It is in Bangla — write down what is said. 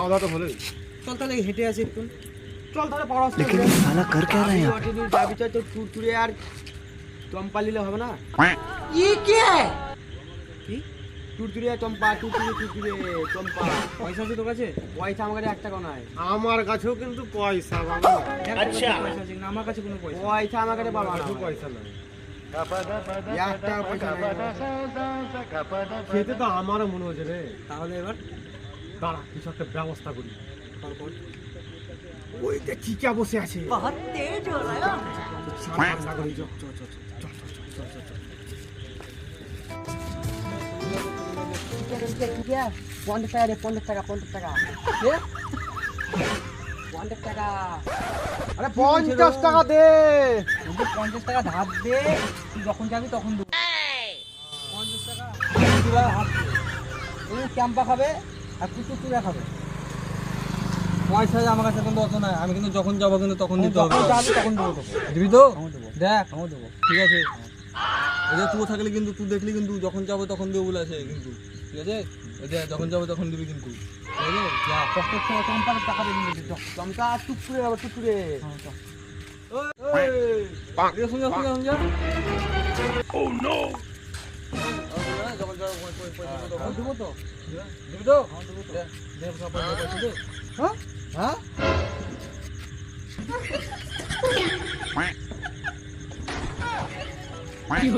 খাওয়া দাওয়া তো হলো। চল তাহলে হেঁটে আসি একটু। চল তাহলে পড়াশোনা लेकिन ये साला कर क्या रहा है यहाँ पे? যাবি চাই তো টুরটুরে আর চম্পা নিলে হবে না? কি টুরটুরে চম্পা, টুরটুরে চম্পা। পয়সা আছে তোর কাছে? পয়সা আমার কাছে 1 টাকাও নাই। আমার কাছেও কিন্তু পয়সা বাবা। আচ্ছা পয়সা আছে না আমার কাছে কোনো পয়সা নেই। পয়সা আমার কাছে বাবা না। পয়সা নাই। 1 টাকা পয়সা নাই। খেতে তো আমারও মনে হচ্ছে রে। তাহলে এবার দাঁড়া কিছু একটা ব্যবস্থা করি। তারপর ওই যে চিকা বসে আছে। সাবধান করে যাও। চিকা 50 টাকা রে, 50 টাকা, 50 টাকা। দে 50 টাকা। আরে 50 টাকা দে। তুই 50 টাকা ধার দে, তুই যখন যাবি তখন দেবো। 50 টাকা কিভাবে হাত দে? এই ক্যাম্পা খাবে আর তুই চুচুড়া খাবে। পয়সা আমার কাছে কিন্তু অত নাই, আমি কিন্তু যখন যাবো কিন্তু তখন দিতে হবে। যাবি তখন দেবো তোকে। দিবি তো? দেখ আমি দেবো। ঠিক আছে। এই যে তুই থাকলে কিন্তু তুই দেখলি কিন্তু যখন যাবো তখন দেবো বলে আছে কিন্তু। ঠিক আছে? এই যে যখন যাবো তখন দিবি কিন্তু। ঠিক আছে? যা কষ্টের সময় চম্পার টাকা দেবি কিন্তু। চমকা টুকটুরে বাবা, টুকটুরে। শুনে যা। Oh no! যখন যাবো পয়সা দেবো তো। দিবি তো? দে, দে সব পয়সা দে। হ্যাঁ? হ্যাঁ? Quack.